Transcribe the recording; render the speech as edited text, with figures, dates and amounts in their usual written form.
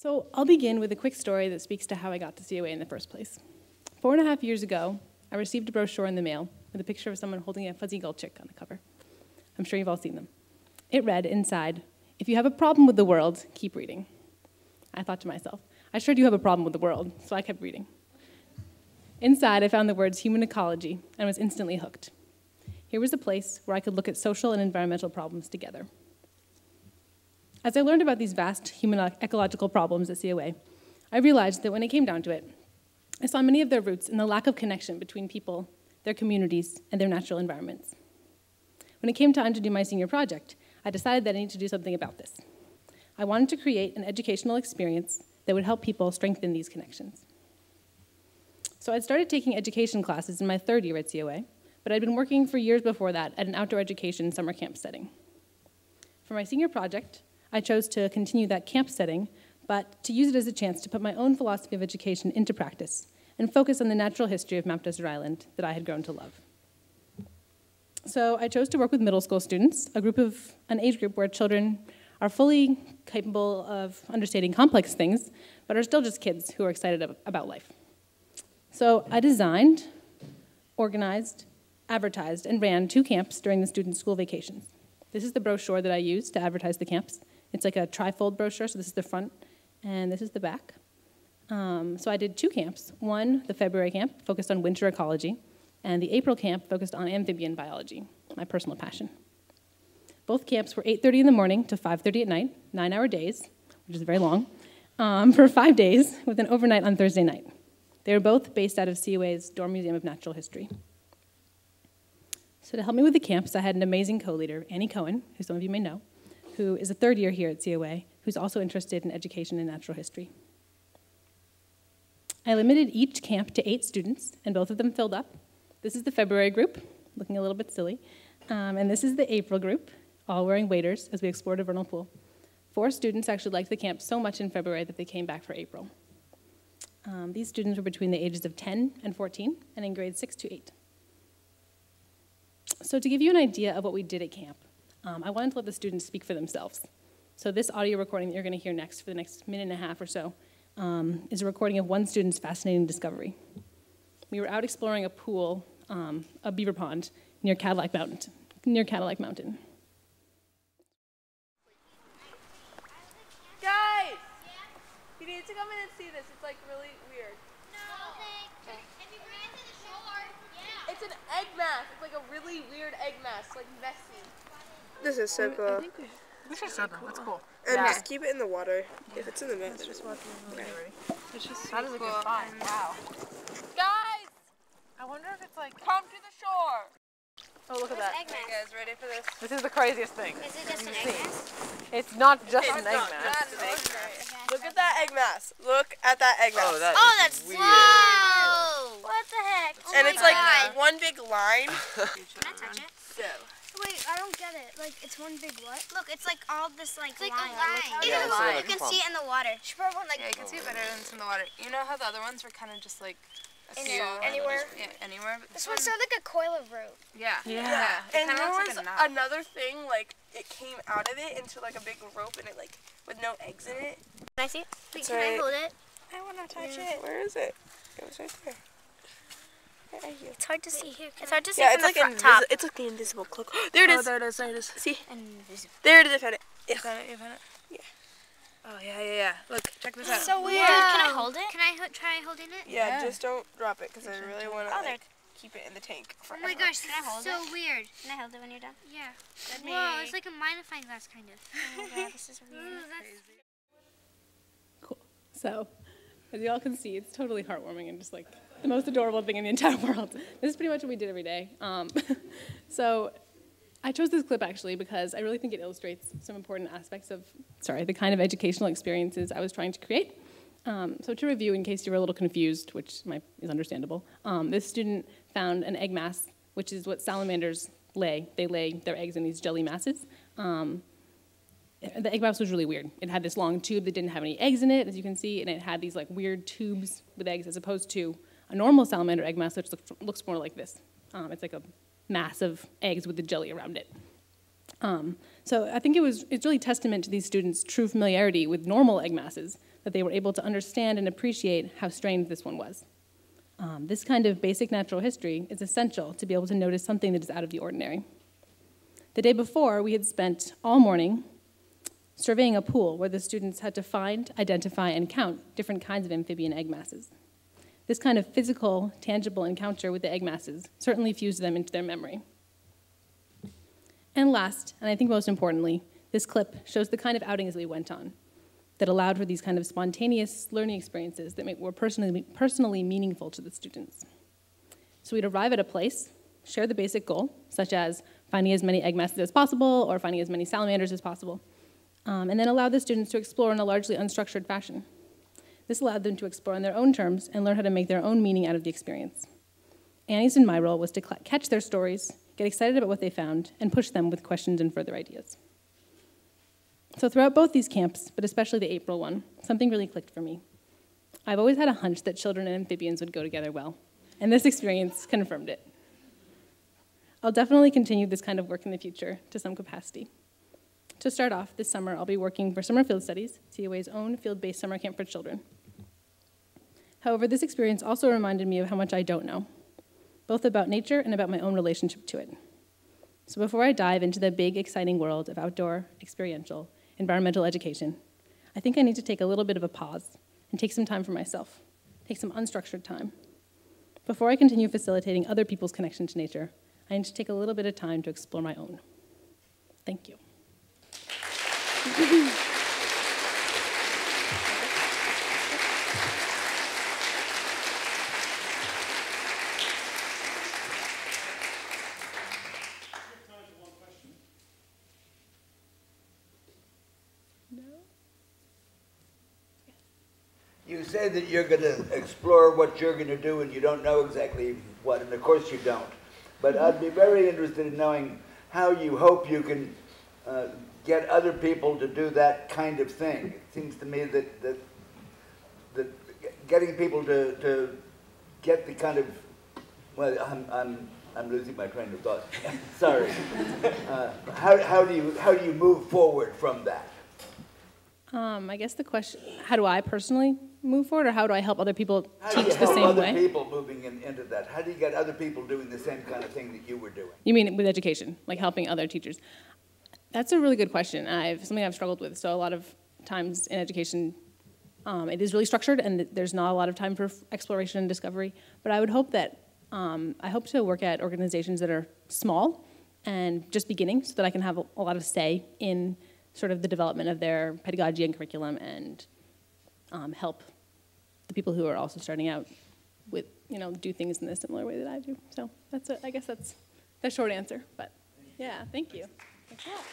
So I'll begin with a quick story that speaks to how I got to COA in the first place. 4.5 years ago, I received a brochure in the mail with a picture of someone holding a fuzzy gull chick on the cover. I'm sure you've all seen them. It read inside, "If you have a problem with the world, keep reading." I thought to myself, I sure do have a problem with the world, so I kept reading. Inside, I found the words human ecology and was instantly hooked. Here was a place where I could look at social and environmental problems together. As I learned about these vast human ecological problems at COA, I realized that when it came down to it, I saw many of their roots in the lack of connection between people, their communities, and their natural environments. When it came time to do my senior project, I decided that I needed to do something about this. I wanted to create an educational experience that would help people strengthen these connections. So I'd started taking education classes in my third year at COA, but I'd been working for years before that at an outdoor education summer camp setting. For my senior project, I chose to continue that camp setting, but to use it as a chance to put my own philosophy of education into practice and focus on the natural history of Mount Desert Island that I had grown to love. So I chose to work with middle school students, an age group where children are fully capable of understanding complex things, but are still just kids who are excited about life. So I designed, organized, advertised, and ran 2 camps during the students' school vacations. This is the brochure that I used to advertise the camps. It's like a trifold brochure, so this is the front, and this is the back. So I did 2 camps. One, the February camp, focused on winter ecology, and the April camp focused on amphibian biology, my personal passion. Both camps were 8:30 in the morning to 5:30 at night, 9-hour days, which is very long, for 5 days with an overnight on Thursday night. They were both based out of COA's Dorr Museum of Natural History. So to help me with the camps, I had an amazing co-leader, Annie Cohen, who some of you may know, who is a third year here at COA, who's also interested in education and natural history. I limited each camp to 8 students, and both of them filled up. This is the February group, looking a little bit silly, and this is the April group, all wearing waders as we explored a vernal pool. 4 students actually liked the camp so much in February that they came back for April. These students were between the ages of 10 and 14, and in grades 6 to 8. So to give you an idea of what we did at camp, I wanted to let the students speak for themselves. So this audio recording that you're going to hear next for the next minute and a half or so is a recording of one student's fascinating discovery. We were out exploring a pool, a beaver pond, near Cadillac Mountain. Guys! You need to come in and see this. It's like really weird. No. Okay. Have you ran to the shore? Yeah. It's an egg mass. It's like a really weird egg mass, like messy. This is so cool. This is so cool. That's cool. And just keep it in the water. If it's in the mess. Just watch it. It's just so That is a cool. good find. Wow. Guys! I wonder if it's like. Come to the shore! Oh, look at that. Egg mass. You guys ready for this? This is the craziest thing. Is it just an egg mass? It's not just It's an egg not mass. just an egg mass. Look at that egg mass. Look at that egg mass. Oh, that's weird. Whoa! What the heck? Oh And my it's like God. one big line. Can I touch it? So. Wait, I don't get it. Like, it's one big what? Look, it's like all this like like a line. line. It Yeah, is. it's like You can see it in the water. She probably went like Yeah, you can see it better than it's in the water. You know how the other ones were kind of just like a few anywhere? Yeah, anywhere. But this one sounded like a coil of rope. Yeah. Yeah. It And kind there of was looks like a knot. another thing, like, it came out of it into like a big rope and it like, with no eggs in it. Can I see it? Wait, It's can I right. hold it? I want to touch it. Where is it? It was right there. Where are you? It's hard to see. Here, It's hard to see Yeah, from it's the like front top. it's like the invisible cloak. There it is. There it is. There it is. See? Invisible. There it is. I found it. You found it? You found it? Yeah. Oh, yeah. Look, check this out. So weird. Can I hold it? Can I try holding it? Yeah, just don't drop it because I really want to Oh, there. like, keep it in the tank Oh forever. my gosh, Can I hold so weird. Can I hold it when you're done? Yeah. Goodness. Whoa, it's like a magnifying glass kind of. Oh my God, this is weird. Ooh, that's Cool. So, as you all can see, it's totally heartwarming and just like the most adorable thing in the entire world. This is pretty much what we did every day. So I chose this clip actually because I really think it illustrates some important aspects of, the kind of educational experiences I was trying to create. So to review, in case you were a little confused, which is understandable, this student found an egg mass, which is what salamanders lay. They lay their eggs in these jelly masses. The egg mass was really weird. It had this long tube that didn't have any eggs in it, as you can see, and it had these like weird tubes with eggs as opposed to a normal salamander egg mass, which looks more like this. It's like a mass of eggs with the jelly around it. So I think it's really testament to these students' true familiarity with normal egg masses that they were able to understand and appreciate how strange this one was. This kind of basic natural history is essential to be able to notice something that is out of the ordinary. The day before, we had spent all morning surveying a pool where the students had to find, identify, and count different kinds of amphibian egg masses. This kind of physical, tangible encounter with the egg masses certainly fused them into their memory. And last, and I think most importantly, this clip shows the kind of outings we went on that allowed for these kind of spontaneous learning experiences that were personally meaningful to the students. So we'd arrive at a place, share the basic goal, such as finding as many egg masses as possible or finding as many salamanders as possible, and then allow the students to explore in a largely unstructured fashion. This allowed them to explore on their own terms and learn how to make their own meaning out of the experience. Annie's and my role was to catch their stories, get excited about what they found, and push them with questions and further ideas. So throughout both these camps, but especially the April one, something really clicked for me. I've always had a hunch that children and amphibians would go together well, and this experience confirmed it. I'll definitely continue this kind of work in the future to some capacity. To start off, this summer I'll be working for Summer Field Studies, COA's own field-based summer camp for children. However, this experience also reminded me of how much I don't know, both about nature and about my own relationship to it. So before I dive into the big, exciting world of outdoor, experiential, environmental education, I think I need to take a little bit of a pause and take some time for myself, take some unstructured time. Before I continue facilitating other people's connection to nature, I need to take a little bit of time to explore my own. Thank you. You say that you're going to explore what you're going to do and you don't know exactly what, and of course you don't. But I'd be very interested in knowing how you hope you can get other people to do that kind of thing. It seems to me that getting people to get the kind of, well, I'm losing my train of thought. Sorry. How do you move forward from that? I guess the question, how do I personally move forward, or how do I help other people teach the same way? How do you help other people moving into that? How do you get other people doing the same kind of thing that you were doing? You mean with education, like helping other teachers? That's a really good question. Something I've struggled with. So a lot of times in education, it is really structured, and there's not a lot of time for exploration and discovery. But I would hope that, I hope to work at organizations that are small and just beginning, so that I can have a lot of say in sort of the development of their pedagogy and curriculum, and help the people who are also starting out with, do things in a similar way that I do. So I guess that's the short answer. But yeah, thank you. Thanks a lot.